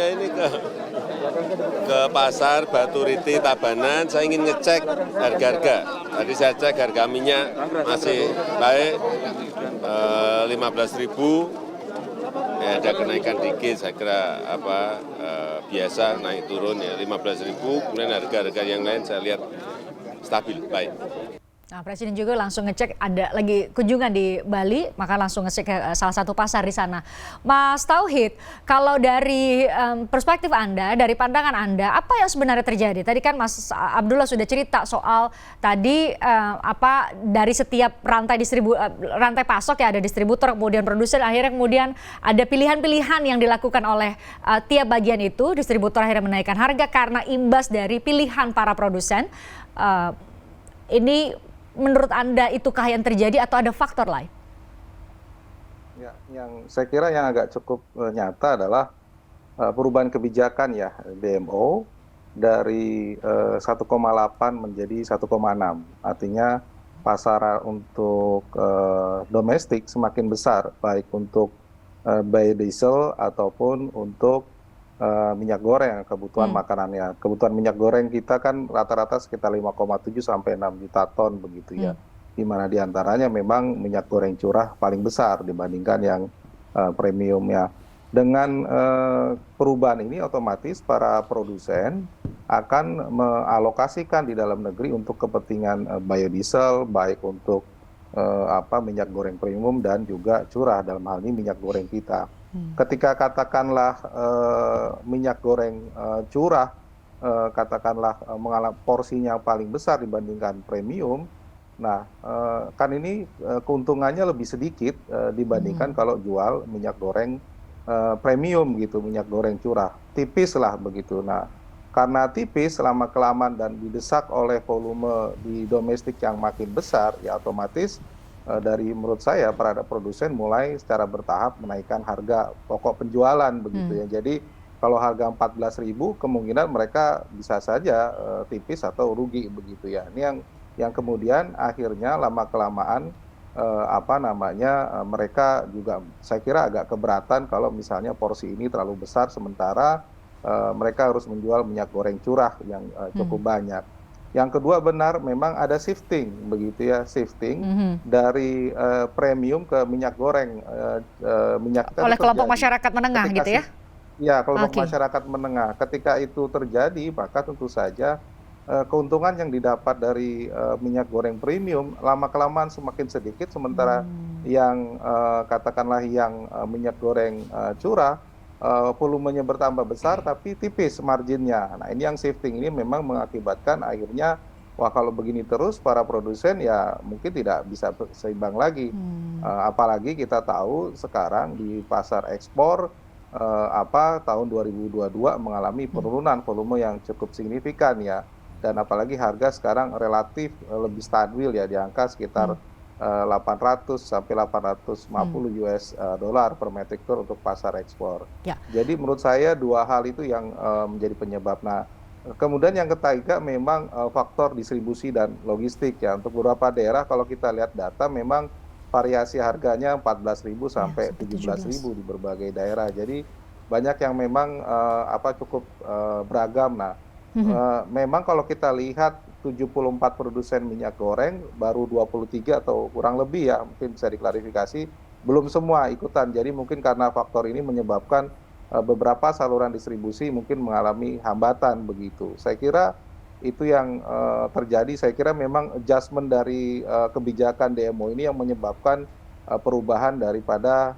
Ya ini ke pasar Batu Riti Tabanan, saya ingin ngecek harga-harga. Tadi saya cek harga minyak masih baik, 15.000. Ya, ada kenaikan dikit, saya kira biasa naik turun ya 15.000. Kemudian harga-harga yang lain saya lihat stabil, baik. Nah, Presiden juga langsung ngecek, ada lagi kunjungan di Bali, maka langsung ngecek ke salah satu pasar di sana. Mas Tauhid, kalau dari perspektif Anda, dari pandangan Anda, apa yang sebenarnya terjadi? Tadi kan Mas Abdullah sudah cerita soal tadi dari setiap rantai pasok ya, ada distributor, kemudian produsen, akhirnya kemudian ada pilihan-pilihan yang dilakukan oleh tiap bagian itu, distributor akhirnya menaikkan harga karena imbas dari pilihan para produsen. Ini menurut Anda itukah yang terjadi atau ada faktor lain? Ya, yang saya kira yang agak cukup nyata adalah perubahan kebijakan ya DMO dari 1,8 menjadi 1,6. Artinya pasar untuk domestik semakin besar, baik untuk biodiesel ataupun untuk minyak goreng, kebutuhan makanannya. Kebutuhan minyak goreng kita kan rata-rata sekitar 5,7 sampai 6 juta ton begitu ya. Di mana diantaranya memang minyak goreng curah paling besar dibandingkan yang premiumnya. Dengan perubahan ini otomatis para produsen akan mengalokasikan di dalam negeri untuk kepentingan biodiesel, baik untuk minyak goreng premium dan juga curah, dalam hal ini minyak goreng kita. Ketika katakanlah minyak goreng curah katakanlah mengalami porsinya paling besar dibandingkan premium, nah kan ini keuntungannya lebih sedikit dibandingkan kalau jual minyak goreng premium gitu, minyak goreng curah, tipis lah begitu. Nah karena tipis lama-kelamaan dan didesak oleh volume di domestik yang makin besar, ya otomatis dari menurut saya para produsen mulai secara bertahap menaikkan harga pokok penjualan begitu ya. Jadi kalau harga 14.000 kemungkinan mereka bisa saja tipis atau rugi begitu ya. Ini yang kemudian akhirnya lama-kelamaan mereka juga saya kira agak keberatan kalau misalnya porsi ini terlalu besar sementara mereka harus menjual minyak goreng curah yang cukup banyak. Yang kedua benar memang ada shifting begitu ya, shifting dari premium ke minyak goreng minyak kita oleh kelompok masyarakat menengah gitu ya? Ya, kelompok masyarakat menengah. Ketika itu terjadi maka tentu saja keuntungan yang didapat dari minyak goreng premium lama-kelamaan semakin sedikit, sementara yang katakanlah yang minyak goreng curah volumenya bertambah besar tapi tipis marginnya. Nah ini yang shifting ini memang mengakibatkan akhirnya wah kalau begini terus para produsen ya mungkin tidak bisa seimbang lagi. Apalagi kita tahu sekarang di pasar ekspor tahun 2022 mengalami penurunan volume yang cukup signifikan ya, dan apalagi harga sekarang relatif lebih stabil ya di angka sekitar 800 sampai 850 US dollar per metric ton untuk pasar ekspor. Ya. Jadi menurut saya dua hal itu yang menjadi penyebab. Nah, kemudian yang ketiga memang faktor distribusi dan logistik ya. Untuk beberapa daerah kalau kita lihat data memang variasi harganya 14.000 sampai 17.000 di berbagai daerah. Jadi banyak yang memang cukup beragam. Nah, memang kalau kita lihat 74 produsen minyak goreng, baru 23 atau kurang lebih ya, mungkin bisa diklarifikasi, belum semua ikutan. Jadi mungkin karena faktor ini menyebabkan beberapa saluran distribusi mungkin mengalami hambatan begitu. Saya kira itu yang terjadi. Saya kira memang adjustment dari kebijakan DMO ini yang menyebabkan perubahan daripada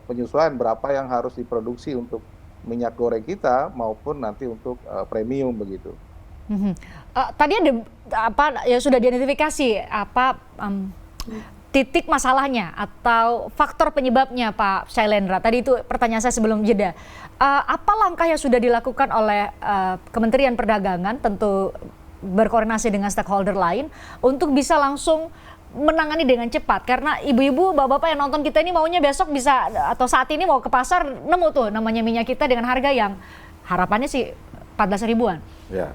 penyesuaian berapa yang harus diproduksi untuk minyak goreng kita maupun nanti untuk premium begitu. Tadi ada yang sudah diidentifikasi titik masalahnya atau faktor penyebabnya Pak Shailendra. Tadi itu pertanyaan saya sebelum jeda. Apa langkah yang sudah dilakukan oleh Kementerian Perdagangan, tentu berkoordinasi dengan stakeholder lain, untuk bisa langsung menangani dengan cepat? Karena ibu-ibu, bapak-bapak yang nonton kita ini maunya besok bisa atau saat ini mau ke pasar nemu tuh namanya minyak kita dengan harga yang harapannya sih 14 ribuan. Ya.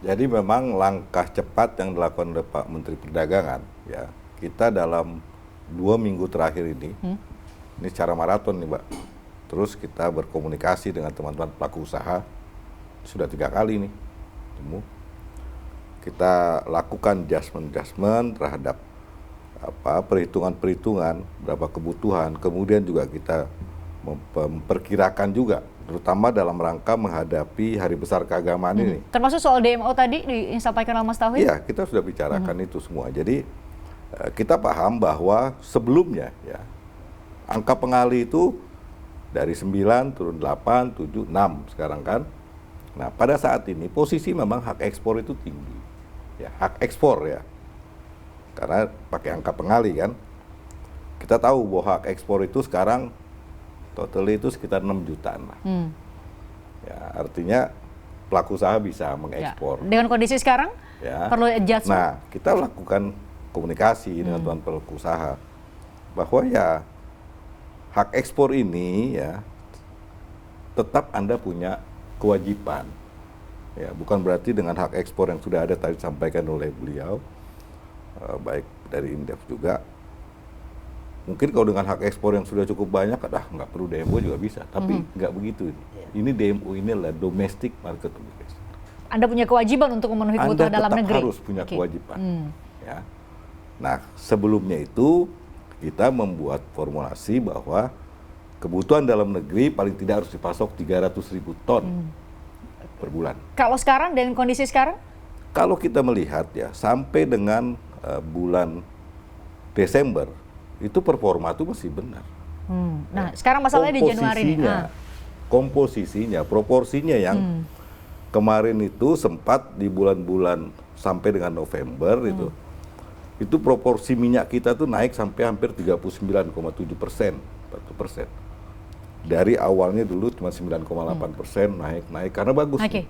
Jadi memang langkah cepat yang dilakukan oleh Pak Menteri Perdagangan, ya kita dalam 2 minggu terakhir ini secara maraton nih Mbak, terus kita berkomunikasi dengan teman-teman pelaku usaha, sudah 3 kali nih temu. Kita lakukan adjustment terhadap perhitungan berapa kebutuhan, kemudian juga kita memperkirakan juga, terutama dalam rangka menghadapi hari besar keagamaan ini. Termasuk soal DMO tadi disampaikan oleh Mas Tauhid? Iya, kita sudah bicarakan itu semua. Jadi kita paham bahwa sebelumnya ya angka pengali itu dari 9 turun 8, 7, 6 sekarang kan. Nah, pada saat ini posisi memang hak ekspor itu tinggi. Ya, hak ekspor ya. Karena pakai angka pengali kan. Kita tahu bahwa hak ekspor itu sekarang total itu sekitar 6 jutaan lah. Ya, artinya pelaku usaha bisa mengekspor. Ya. Dengan kondisi sekarang ya, perlu adjustment. Nah, kita lakukan komunikasi dengan teman pelaku usaha bahwa ya hak ekspor ini ya tetap Anda punya kewajiban. Ya, bukan berarti dengan hak ekspor yang sudah ada tadi disampaikan oleh beliau, baik dari Indef juga. Mungkin kalau dengan hak ekspor yang sudah cukup banyak, nggak perlu DMO juga bisa. Tapi nggak begitu ini. Ini DMO ini adalah domestic market obligation. Anda punya kewajiban untuk memenuhi kebutuhan dalam negeri. Anda tetap harus punya kewajiban. Ya. Nah, sebelumnya itu kita membuat formulasi bahwa kebutuhan dalam negeri paling tidak harus dipasok 300.000 ton per bulan. Kalau sekarang dengan kondisi sekarang? Kalau kita melihat ya sampai dengan bulan Desember itu performa itu masih benar. Nah, sekarang masalahnya di Januari ini. Komposisinya, proporsinya yang kemarin itu sempat di bulan-bulan sampai dengan November itu proporsi minyak kita tuh naik sampai hampir 39,7%, 40%. Dari awalnya dulu cuma 9,8% naik karena bagus. Oke.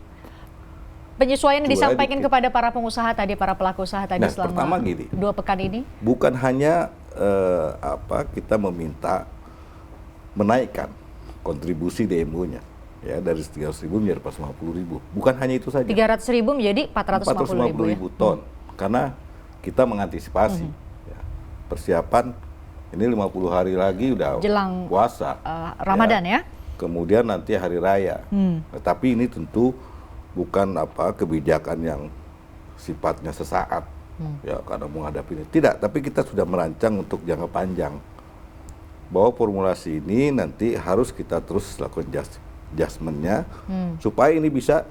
Penyesuaian yang disampaikan kepada para pengusaha tadi, para pelaku usaha tadi selama 2 pekan ini? Bukan hanya kita meminta menaikkan kontribusi DMO-nya ya dari 300.000 menjadi 450.000. Bukan hanya itu saja. 300.000 menjadi 450.000 ton. Karena kita mengantisipasi ya, persiapan ini 50 hari lagi udah jelang puasa Ramadan ya. Kemudian nanti hari raya. Tapi ini tentu bukan kebijakan yang sifatnya sesaat ya karena menghadapi ini. Tidak, tapi kita sudah merancang untuk jangka panjang. Bahwa formulasi ini nanti harus kita terus lakukan adjustment-nya supaya ini bisa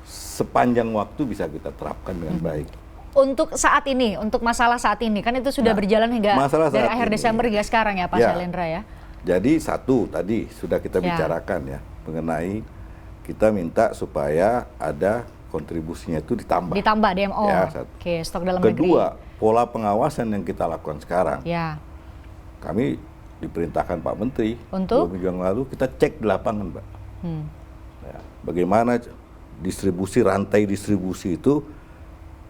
sepanjang waktu bisa kita terapkan dengan baik. Untuk saat ini, untuk masalah saat ini, kan itu sudah berjalan hingga dari akhir Desember hingga sekarang ya Pak Syailendra ya. Jadi satu tadi sudah kita bicarakan ya mengenai kita minta supaya ada kontribusinya itu ditambah. Ditambah DMO. Ya, Oke, stok dalam negeri. Kedua, pola pengawasan yang kita lakukan sekarang. Ya. Kami diperintahkan Pak Menteri untuk 2 minggu yang lalu kita cek di lapangan, Pak. Ya, bagaimana rantai distribusi itu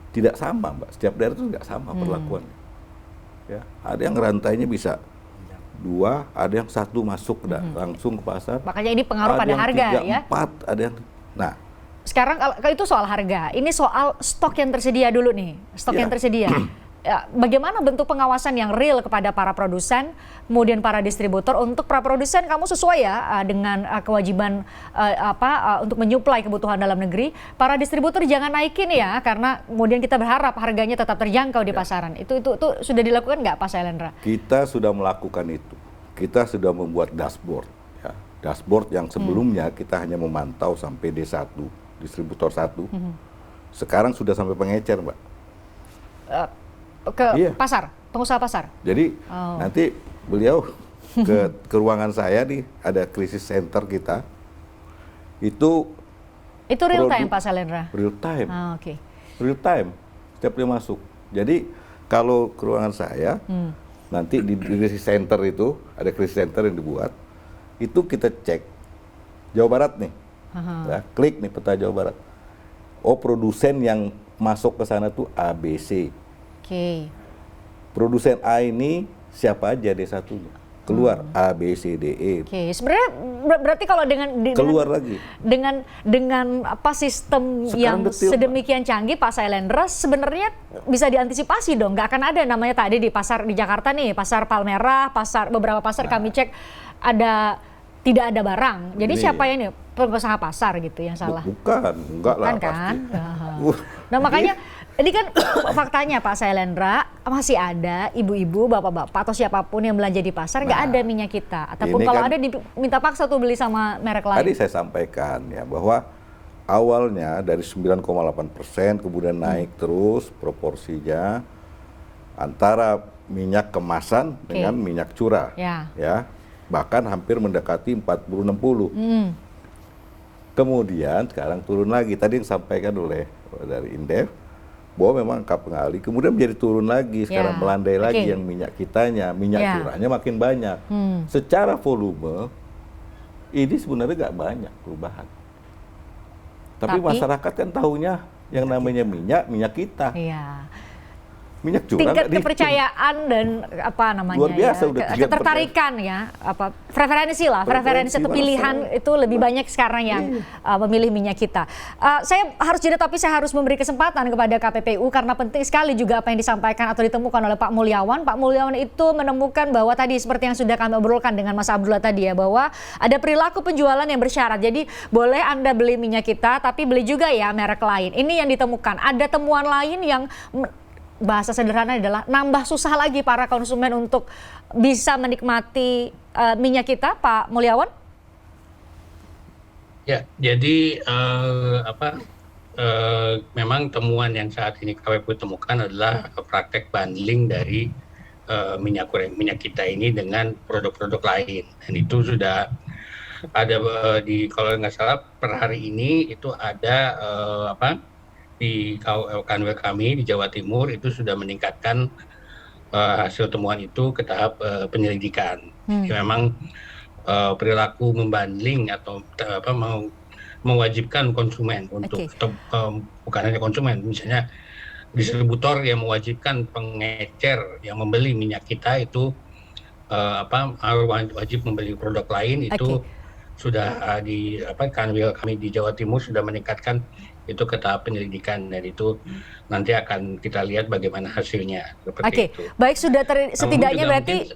tidak sama, Mbak. Setiap daerah itu nggak sama perlakuannya. Ya, ada yang rantainya bisa 2, ada yang 1 masuk langsung ke pasar. Makanya ini pengaruh pada harga 3, ya. 4, ada yang. Nah, sekarang kalau itu soal harga, ini soal stok yang tersedia dulu nih, yang tersedia. Bagaimana bentuk pengawasan yang real kepada para produsen, kemudian para distributor? Untuk para produsen kamu sesuai ya dengan kewajiban untuk menyuplai kebutuhan dalam negeri. Para distributor jangan naikin ya, karena kemudian kita berharap harganya tetap terjangkau di pasaran. Itu sudah dilakukan nggak Pak Syailendra? Kita sudah melakukan itu. Kita sudah membuat dashboard. Ya. Dashboard yang sebelumnya kita hanya memantau sampai D1, distributor 1. Sekarang sudah sampai pengecer, Mbak. Ke pasar, pengusaha pasar. Jadi nanti beliau ke ruangan saya nih, ada krisis center kita. Itu real time Pak Syailendra? Real time. Oke. Real time, setiap dia masuk. Jadi kalau ke ruangan saya, nanti di krisis center itu, ada krisis center yang dibuat, itu kita cek Jawa Barat nih. Ya, klik nih peta Jawa Barat. Oh, produsen yang masuk ke sana tuh ABC. Oke. Produsen A ini siapa aja D1-nya? Keluar A, B, C, D, E. Oke, sebenarnya berarti kalau keluar lagi dengan sistem sekarang yang detail, sedemikian canggih Pak Syailendra, sebenarnya bisa diantisipasi dong. Nggak akan ada namanya tadi di pasar di Jakarta nih, pasar Palmerah, beberapa pasar kami cek ada tidak ada barang. Jadi Ini. siapa yang ini pengusaha pasar gitu yang salah? Bukan, enggak lah Bukan kan? pasti. Nah makanya ini kan faktanya Pak Sailendra, masih ada ibu-ibu, bapak-bapak atau siapapun yang belanja di pasar nggak ada minyak kita. Ataupun ini kalau kan- ada diminta paksa tuh beli sama merek lain. Tadi saya sampaikan ya bahwa awalnya dari 9,8% kemudian naik terus proporsinya antara minyak kemasan dengan minyak curah. Ya. Bahkan hampir mendekati 40-60. Kemudian sekarang turun lagi. Tadi yang disampaikan oleh dari Indef bahwa memang angka pengali kemudian menjadi turun lagi, sekarang melandai lagi yang minyak kitanya, minyak curahnya makin banyak. Secara volume ini sebenarnya nggak banyak perubahan. Tapi masyarakat kan tahunya yang namanya minyak kita. Iya. Minyak curah Tingkat nggak dihitung. kepercayaan dan apa namanya Luar biasa, ya, udah tingkat ketertarikan ya, apa preferensi lah, preferensi atau pilihan itu lebih banyak sekarang yang memilih minyak kita. Saya harus jeda tapi saya harus memberi kesempatan kepada KPPU karena penting sekali juga apa yang disampaikan atau ditemukan oleh Pak Mulyawan. Pak Mulyawan itu menemukan bahwa tadi seperti yang sudah kami obrolkan dengan Mas Abdullah tadi ya, bahwa ada perilaku penjualan yang bersyarat. Jadi boleh Anda beli minyak kita tapi beli juga ya merek lain. Ini yang ditemukan. Ada temuan lain yang bahasa sederhana adalah nambah susah lagi para konsumen untuk bisa menikmati minyak kita, Pak Mulyawan? Ya, jadi memang temuan yang saat ini KPPU temukan adalah praktek bundling dari minyak goreng minyak kita ini dengan produk-produk lain, dan itu sudah ada kalau nggak salah per hari ini itu ada di kanwil kami di Jawa Timur itu sudah meningkatkan hasil temuan itu ke tahap penyelidikan. Jadi memang perilaku membundling atau mewajibkan konsumen untuk bukan hanya konsumen, misalnya distributor yang mewajibkan pengecer yang membeli minyak kita itu wajib membeli produk lain itu sudah di kanwil kami di Jawa Timur sudah meningkatkan itu ke tahap penyelidikan, dan itu nanti akan kita lihat bagaimana hasilnya. Oke, baik, sudah setidaknya berarti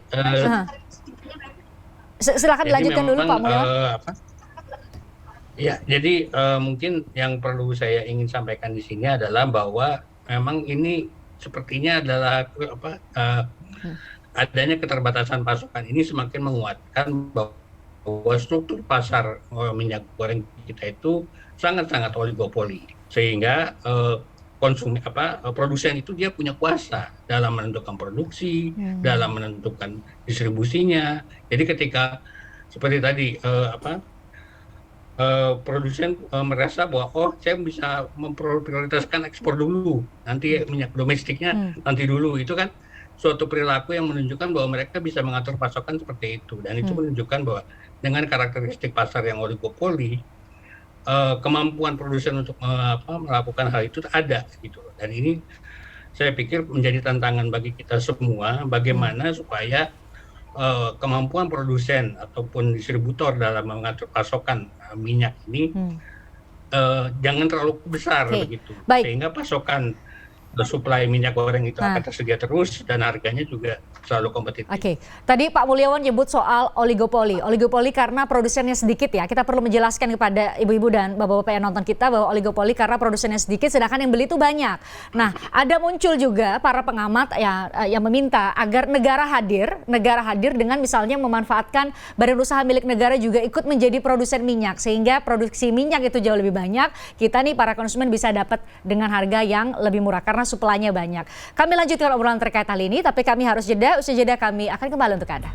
silakan dilanjutkan dulu Pak Mulyawan. Ya, jadi mungkin yang perlu saya ingin sampaikan di sini adalah bahwa memang ini sepertinya adalah adanya keterbatasan pasokan ini semakin menguatkan bahwa struktur pasar minyak goreng kita itu sangat-sangat oligopoli, sehingga produsen itu dia punya kuasa dalam menentukan produksi, dalam menentukan distribusinya. Jadi ketika seperti tadi produsen merasa bahwa saya bisa memprioritaskan ekspor dulu, nanti minyak domestiknya nanti dulu, itu kan suatu perilaku yang menunjukkan bahwa mereka bisa mengatur pasokan seperti itu, dan itu menunjukkan bahwa dengan karakteristik pasar yang oligopoli, kemampuan produsen untuk melakukan hal itu ada gitu. Dan ini saya pikir menjadi tantangan bagi kita semua, bagaimana supaya kemampuan produsen ataupun distributor dalam mengatur pasokan minyak ini jangan terlalu besar begitu, sehingga pasokan supply minyak goreng itu akan tersedia terus dan harganya juga selalu kompetitif. Oke, tadi Pak Mulyawan nyebut soal oligopoli. Oligopoli karena produsennya sedikit ya. Kita perlu menjelaskan kepada ibu-ibu dan bapak-bapak yang nonton kita bahwa oligopoli karena produsennya sedikit sedangkan yang beli itu banyak. Nah, ada muncul juga para pengamat yang meminta agar negara hadir dengan misalnya memanfaatkan badan usaha milik negara juga ikut menjadi produsen minyak sehingga produksi minyak itu jauh lebih banyak. Kita nih para konsumen bisa dapat dengan harga yang lebih murah karena suplainya banyak. Kami lanjutkan obrolan terkait hal ini, tapi kami harus jeda. Usai jeda kami akan kembali untuk Anda.